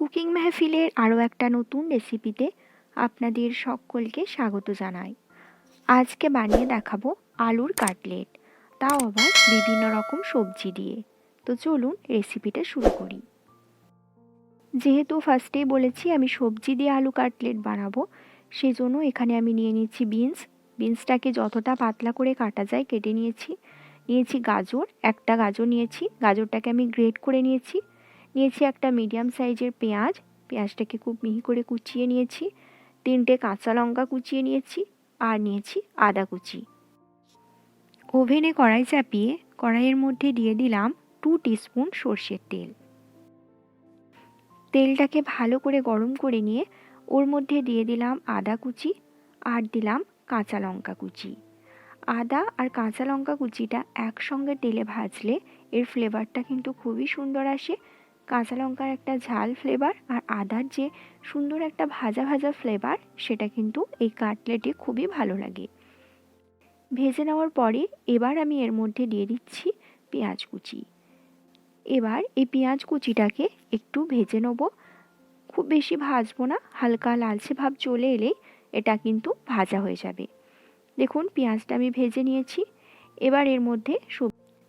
Cooking মেহফিলের আরও একটা নতুন রেসিপিতে আপনাদের সকলকে স্বাগত জানাই। আজকে বানিয়ে দেখাবো আলুর কাটলেট, তাও আবার বিভিন্ন রকম সবজি দিয়ে। তো চলুন রেসিপিটা শুরু করি। যেহেতু ফার্স্টেই বলেছি আমি সবজি দিয়ে আলু কাটলেট বানাবো, সেজন্য এখানে আমি নিয়ে নিচ্ছি বিনসটাকে যতটা পাতলা করে কাটা যায় কেটে নিয়েছি। গাজর, একটা গাজর নিয়েছি, গাজরটাকে আমি গ্রেট করে নিয়েছি। একটা মিডিয়াম সাইজের পেঁয়াজটাকে খুব মিহি করে কুচিয়ে নিয়েছি। 3টে কাঁচা লঙ্কা কুচিয়ে নিয়েছি, আর নিয়েছি আদা কুচি। ওভেনে কড়াই চাপিয়ে কড়াইয়ের মধ্যে দিয়ে দিলাম 2 টিস্পুন সর্ষের তেল। তেলটাকে ভালো করে গরম করে নিয়ে ওর মধ্যে দিয়ে দিলাম আদা কুচি আর দিলাম কাঁচা লঙ্কা কুচি। আদা আর কাঁচা লঙ্কা কুচিটা একসঙ্গে তেলে ভাজলে এর ফ্লেভারটা কিন্তু খুবই সুন্দর আসে। কাঁচা লঙ্কার একটা ঝাল ফ্লেভার আর আদার যে সুন্দর একটা ভাজা ভাজা ফ্লেভার, সেটা কিন্তু এই কাটলেটে খুবই ভালো লাগে। ভেজে নেওয়ার পরে এবার আমি এর মধ্যে দিয়ে দিচ্ছি পেঁয়াজ কুচি। এবার এই পেঁয়াজ কুচিটাকে একটু ভেজে নেব, খুব বেশি ভাজবো না, হালকা লালচে ভাব চলে এলেই এটা কিন্তু ভাজা হয়ে যাবে। দেখুন পেঁয়াজটা আমি ভেজে নিয়েছি। এবার এর মধ্যে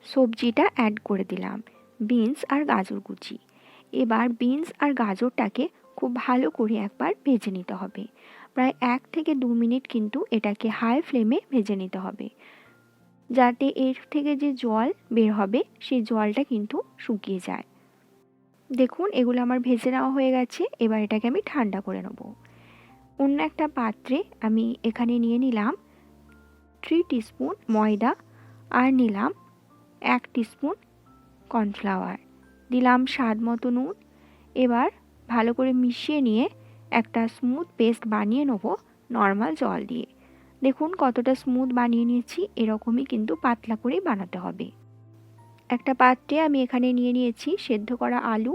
সবজিটা অ্যাড করে দিলাম, বিনস আর গাজর কুচি। এবার বিনস আর গাজরটাকে খুব ভালো করে একবার ভেজে নিতে হবে। প্রায় 1 থেকে 2 মিনিট কিন্তু এটাকে হাই ফ্লেমে ভেজে নিতে হবে, যাতে এর থেকে যে জল বের হবে সেই জলটা কিন্তু শুকিয়ে যায়। দেখুন এগুলো আমার ভেজে নেওয়া হয়ে গেছে। এবার এটাকে আমি ঠান্ডা করে নেব। অন্য একটা পাত্রে আমি এখানে নিয়ে নিলাম 3 টিস্পুন ময়দা আর নিলাম 1 টিস্পুন কর্নফ্লাওয়ার, দিলাম স্বাদ মতো নুন। এবার ভালো করে মিশিয়ে নিয়ে একটা স্মুথ পেস্ট বানিয়ে নেব নর্মাল জল দিয়ে। দেখুন কতটা স্মুথ বানিয়ে নিয়েছি, এরকমই কিন্তু পাতলা করেই বানাতে হবে। একটা পাত্রে আমি এখানে নিয়ে নিয়েছি সেদ্ধ করা আলু।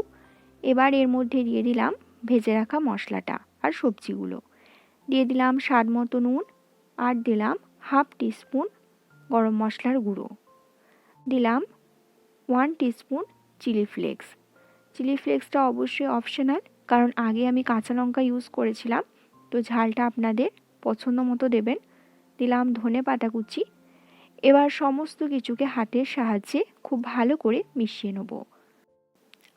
এবার এর মধ্যে দিয়ে দিলাম ভেজে রাখা মশলাটা আর সবজিগুলো, দিয়ে দিলাম স্বাদ মতো নুন আর দিলাম 1/2 টিস্পুন গরম মশলার গুঁড়ো, দিলাম 1 টিস্পুন চিলি ফ্লেক্সটা অবশ্যই অপশনাল, কারণ আগে আমি কাঁচা লঙ্কা ইউজ করেছিলাম, তো ঝালটা আপনাদের পছন্দ মতো দেবেন। দিলাম ধনে পাতা কুচি। এবার সমস্ত কিছুকে হাতের সাহায্যে খুব ভালো করে মিশিয়ে নেব।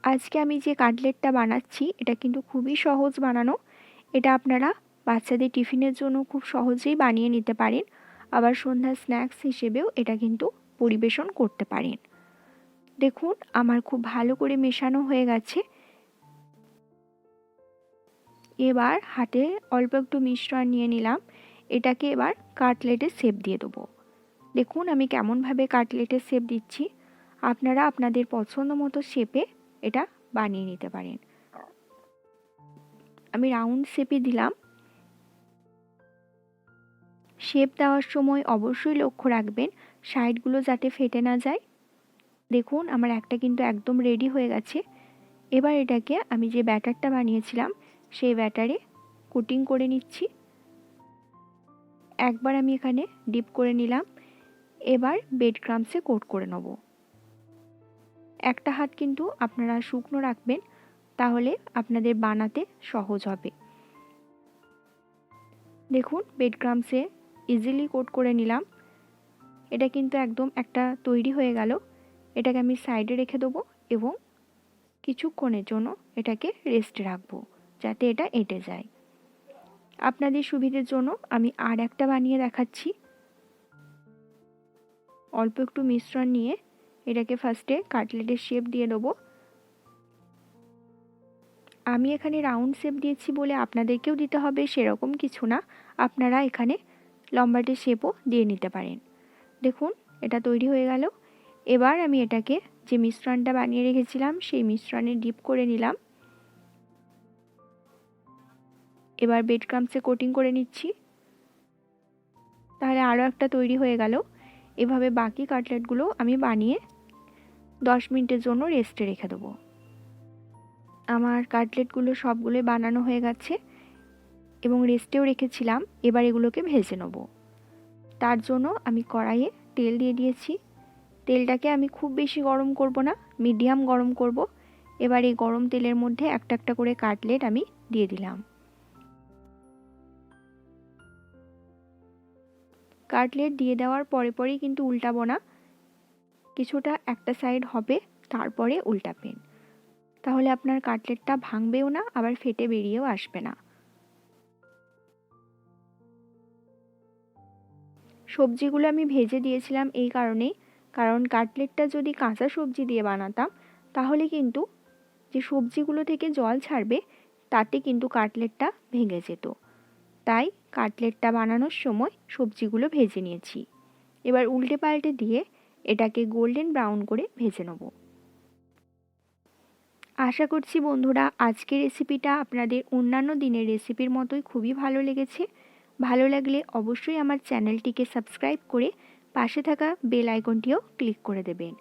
আজকে আমি যে কাটলেটটা বানাচ্ছি এটা কিন্তু খুবই সহজ বানানো। এটা আপনারা বাচ্চাদের টিফিনের জন্য খুব সহজেই বানিয়ে নিতে পারেন, আবার সন্ধ্যার স্ন্যাক্স হিসেবেও এটা কিন্তু পরিবেশন করতে পারেন। দেখুন আমার খুব ভালো করে মেশানো হয়ে গেছে। এবার হাতে অল্প একটু মিশ্রণ নিয়ে নিলাম, এটাকে এবার কাটলেটের শেপ দিয়ে দেবো। দেখুন আমি কেমনভাবে কাটলেটের শেপ দিচ্ছি, আপনারা আপনাদের পছন্দ মতো শেপে এটা বানিয়ে নিতে পারেন। আমি রাউন্ড শেপে দিলাম। শেপ দেওয়ার সময় অবশ্যই লক্ষ্য রাখবেন সাইডগুলো যাতে ফেটে না যায়। দেখুন আমার একটা কিন্তু একদম রেডি হয়ে গেছে। এবার এটাকে আমি যে ব্যাটারটা বানিয়েছিলাম সেই ব্যাটারে কোটিং করে নিচ্ছি। একবার আমি এখানে ডিপ করে নিলাম, এবার ব্রেড ক্রাম্বসে কোট করে নেব। একটা হাত কিন্তু আপনারা শুকনো রাখবেন, তাহলে আপনাদের বানাতে সহজ হবে। দেখুন ব্রেড ক্রাম্বসে ইজিলি কোট করে নিলাম। এটা কিন্তু একদম একটা তৈরি হয়ে গেল। এটাকে আমি সাইডে রেখে দেবো এবং কিছুক্ষণের জন্য এটাকে রেস্টে রাখবো, যাতে এটা এঁটে যায়। আপনাদের সুবিধের জন্য আমি আর একটা বানিয়ে দেখাচ্ছি। অল্প একটু মিশ্রণ নিয়ে এটাকে ফার্স্টে কাটলেটের শেপ দিয়ে দেবো। আমি এখানে রাউন্ড শেপ দিয়েছি বলে আপনাদেরকেও দিতে হবে সেরকম কিছু না, আপনারা এখানে লম্বাটে শেপও দিয়ে নিতে পারেন। দেখুন এটা তৈরি হয়ে গেল। এবার আমি এটাকে যে মিশ্রণটা বানিয়ে রেখেছিলাম সেই মিশ্রণে ডিপ করে নিলাম। এবার ব্রেড ক্রাম্বসে কোটিং করে নিচ্ছি, তাহলে আরও একটা তৈরি হয়ে গেল। এভাবে বাকি কাটলেটগুলো আমি বানিয়ে 10 মিনিটের জন্য রেস্টে রেখে দেবো। আমার কাটলেটগুলো সবগুলো বানানো হয়ে গেছে এবং রেস্টেও রেখেছিলাম। এবার এগুলোকে ভেজে নেব। তার জন্য আমি কড়াইয়ে তেল দিয়ে দিয়েছি। তেলটাকে আমি খুব বেশি গরম করব না, মিডিয়াম গরম করব। এবার এই গরম তেলের মধ্যে একটা একটা করে কাটলেট আমি দিয়ে দিলাম। কাটলেট দিয়ে দেওয়ার পরে পরেই কিন্তু উল্টাবো না, কিছুটা একটা সাইড হবে তারপরে উল্টাবেন, তাহলে আপনার কাটলেটটা ভাঙবেও না, আবার ফেটে বেরিয়েও আসবে না। সবজিগুলো আমি ভেজে দিয়েছিলাম এই কারণেই, কারণ কাটলেটটা যদি কাঁচা সবজি দিয়ে বানাতাম তাহলে কিন্তু যে সবজিগুলো থেকে জল ছাড়বে তাতে কিন্তু কাটলেটটা ভেঙে যেত। তাই কাটলেটটা বানানোর সময় সবজিগুলো ভেজে নিয়েছি। এবার উল্টে পাল্টে দিয়ে এটাকে গোল্ডেন ব্রাউন করে ভেজে নেব। আশা করছি বন্ধুরা আজকের রেসিপিটা আপনাদের অন্যান্য দিনের রেসিপির মতোই খুবই ভালো লেগেছে। ভালো লাগলে অবশ্যই আমার চ্যানেলটিকে সাবস্ক্রাইব করে পাশে থাকা বেল আইকনটিও ক্লিক করে দেবেন।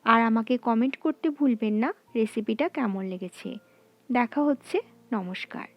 আর আমাকে কমেন্ট করতে ভুলবেন না রেসিপিটা কেমন লেগেছে। দেখা হচ্ছে, নমস্কার।